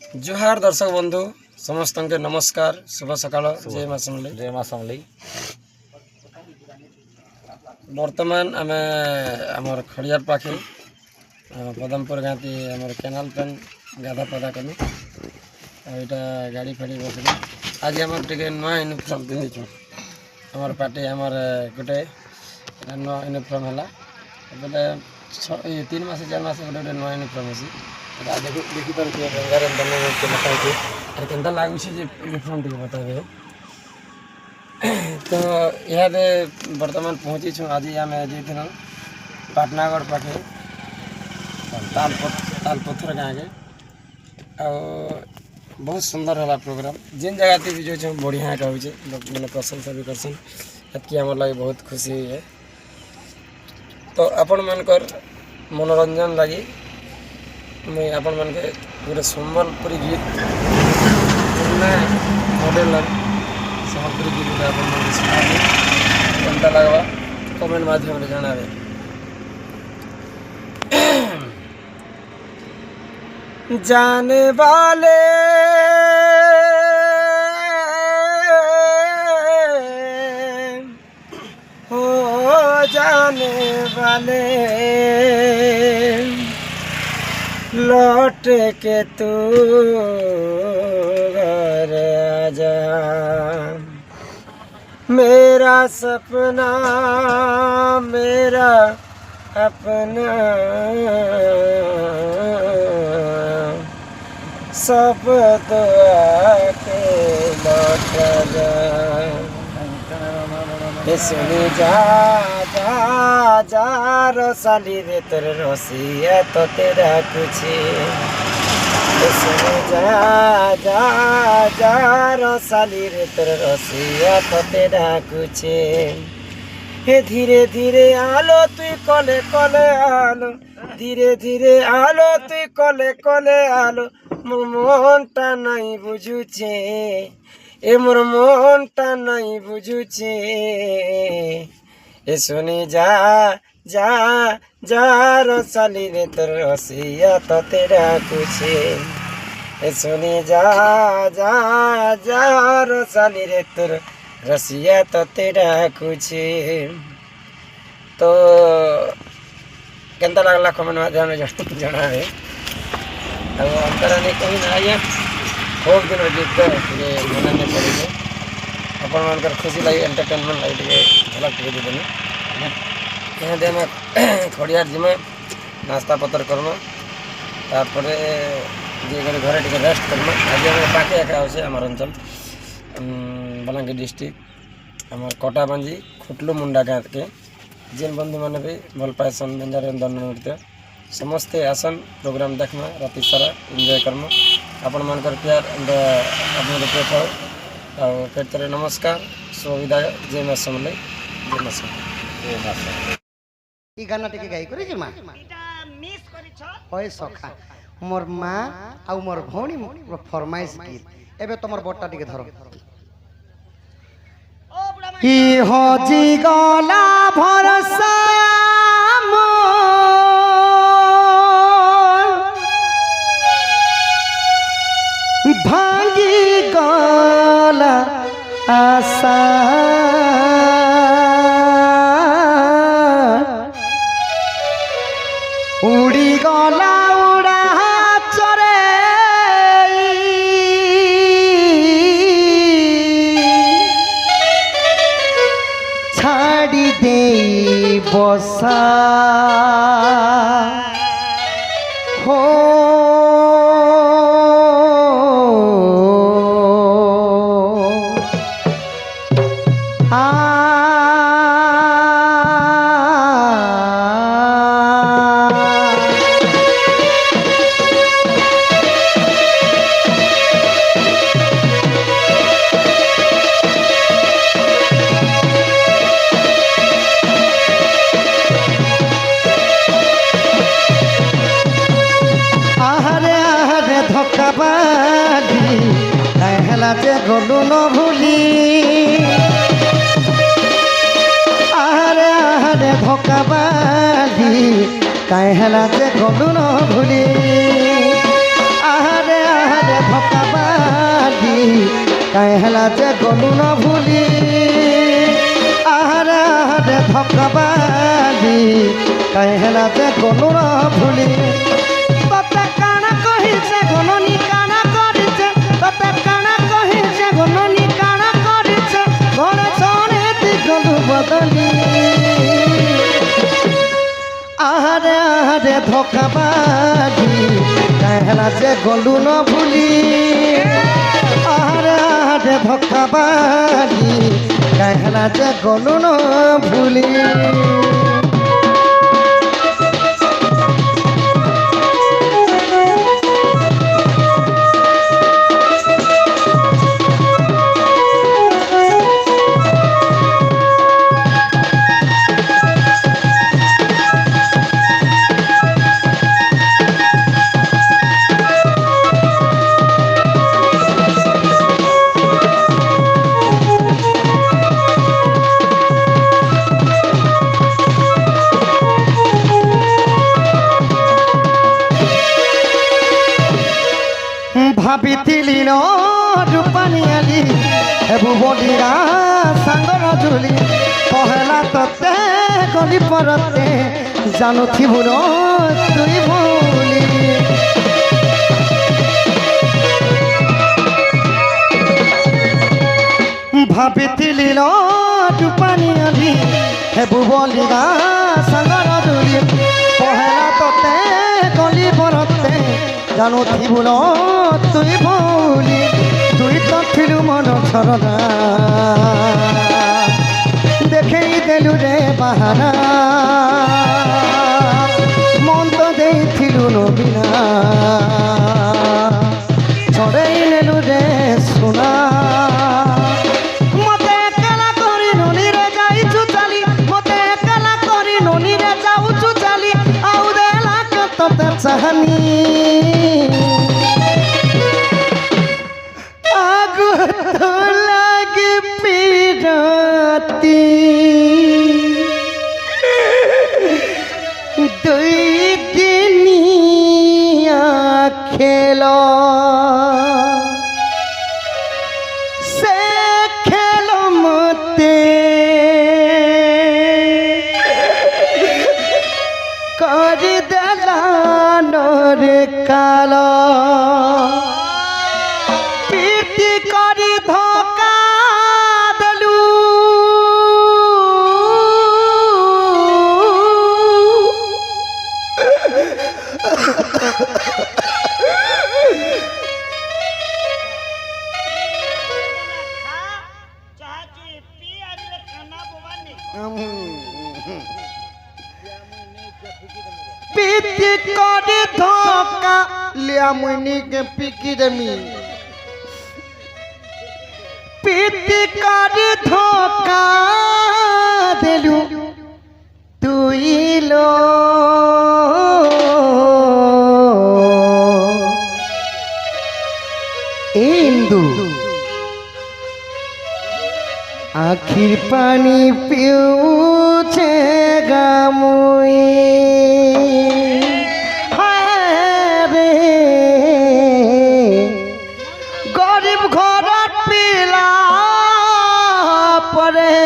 जोहार दर्शक बंधु समस्त के नमस्कार शुभ सकाल जय माँ समली जय माँ समली। बर्तमान आम आमर खड़ियार पाखे पदमपुर गाँती आमर केनाल पेन गाधा पदा कलु यहाँ गाड़ी फाड़ी बस आज आम टे नुआ यूनिफर्म पिंधु आमर पार्टी आमर गोटे नुआ यूनिफर्म है बोले 3 मास 4 मास गोटे नुआ यूनिफर्म अच्छी देखिपे के लगुच यूनिफर्म टे बताए तो यहाँ बर्तमान पहुँची छूँ आज आम जाइल पाटनागढ़ पाखे तालपथर गाँव के बहुत सुंदर है प्रोग्राम जिन जगह भी जो बढ़िया कहूँ लोग मैंने प्रशंसा भी करसन ये आम लगे बहुत खुशी है। तो आपण मानकर मनोरंजन लगी मुझे आपण मान के गोटे संबलपुरी गीत मॉडल संबलपुरी गीत कैसा लगवा कमेंट माध्यम जनावे। जाने वाले हो जाने वाले लौट के तू घर आजा मेरा सपना मेरा अपना सब दुआ के लौट जा सुनी जा जा जा रोसाली रे तेर रोसिया तो तेरा कुछ सुनी जा जा जा रोसाली रे तेर रोसिया तो तेरा कुछ हे धीरे धीरे आलो तुई कले कले आलो धीरे धीरे आलो तुई कले कले आलो मोर मनटा नहीं बुझुछे ए मोर मनटा नहीं बुझुछे ए सुनी जा जा जा रोसाली रे तोर रसिया तो तेरा कुछ ए सुनी जा जा जा रोसाली रे तोर रसिया तो तेरा कुछ। तो केंता लगला कमेंट माध्यम जनावे अंतरा नहीं कहीं ना आइए खूब दिन गीत मन पड़े आपण मान खुशी लगे एंटरटेनमेंट लगे झलक टे देदें यहाँ दे आम खड़ियार जिमा नास्ता पतर करमा तापर घरे टे रेस्ट करमा आज आम पाखे एका अच्छे आम अंचल बलांगीर डिस्ट्रिक्ट आम कटाबांजी खुटलू मुंडा गाँव के जेन बंधु मैंने भी भल पाएसन बेंजार दंड नृत्य समस्ते आसन प्रोग्राम देखमा राति सारा एंजॉय करमा आपण मानकर प्यार अपने रुपये पाओ और फिर नमस्कार सुविधाय जय माँ समले जय माँ जय माँ समली। गाना टिके गाई करी जे माँ ओए सखा मोर माँ आ मोर भौणी फरमाइश गीत एबे तमर बट्टा टिके धरो ही हजी गला भरसा भांगी गला आशा उड़ी गला उड़ा चरे छाड़ी दे बसा हो যে গলু ন ভুলি আরে আরে ধোকাবাজি কাই হেলা যে গলু ন ভুলি আরে আরে कहला जे गलु न भूली आहारे आहारे धक्काबाजी कहला जे गलु न भूली तते काना कहिছে গননি কানা করিছে ততে কানা কহিছে গননি কানা করিছে ঘরে ছনে গলু বদলি आहारे आहारे धोखाबाजी कहला जे गलु न भूली आहारे आहारे धोखाबाजी कहला जे गलु न भूली ভাবিଥିଲି ন রূপানিয়ালি হেবু বলিরা সাঙ্গর জুলি পহলা ততে গলি পরতে জানুথিবু ন তুই বলি ভাবিଥିଲି ন রূপানিয়ালি হেবু বলিরা সাঙ্গর জুলি পহলা ততে গলি পরতে জানুথিবু ন তুই বলি তুই তো ছিলু মন ছরনা দেখেই দেলু রে বাহানা মন তো দেইছিলু নবীনা ছড়াই নেলু রে সোনা মতে একলা করি ননিরে যাইছু চালি মতে একলা করি ননিরে যাউছু চালি আউ দেলা কত চাহানি লাগে পিরাতি দুই দিনিয়া খেল সে খেল মতে করি দেলানোর কাল পিটি করি ধোকা দেলু পিটি করি ধোকা লিয়া মুনি के पिकी देमी পিটি করি ধোকা দেলু তুই লো ইন্দু আখির পানি পিউছে গামুই গরিব ঘরত পিলা পরে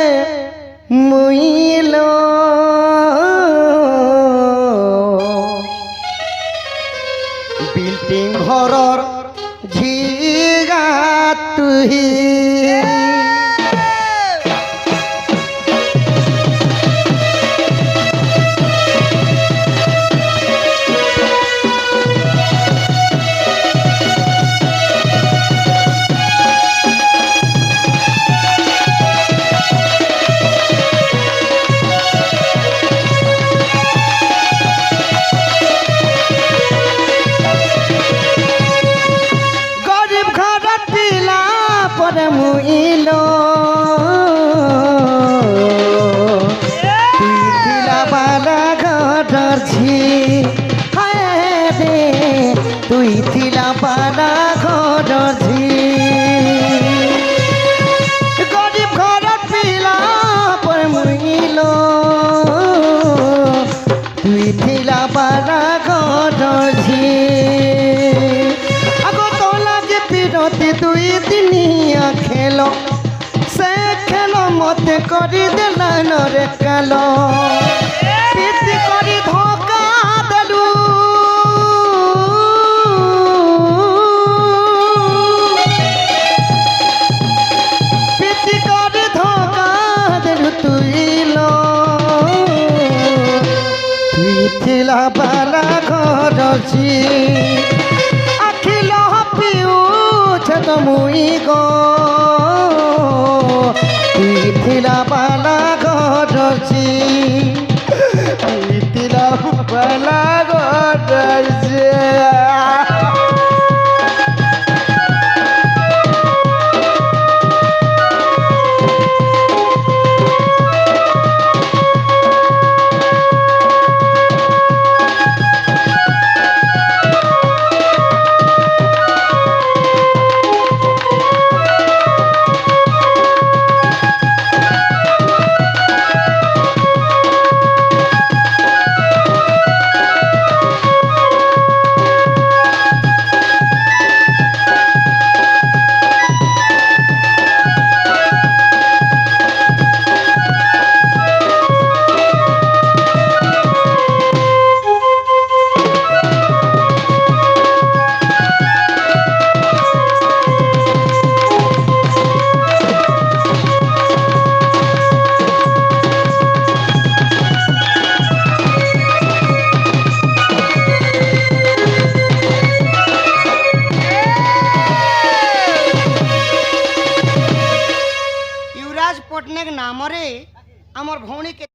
মুইল বিল্ডিং ঘরর ঝিগা তুই মুইল তুই দিলা বালা ঘর ঝি হায় রে তুই দিলা বালা ঘর ঝি গরিব ঘর পিলা পর মুইল তুই দিলা বালা ঘর ঝি আগো তো লাগে পিরতি তুই দিনিয়া খে କରି ଦେଲା ନରେ କାଲ ପିତି କରି ଧୋକା ଦେଲୁ ପିତି କରି ଧୋକା ଦେଲୁ ତୁଇ ଲ তুই ଥିଲା ବାଲା ଘରଛି ଆଖିଲ ପିଉଛ ତ ମୁଇଁ ଗো তুই ଥିଲା ବାଲା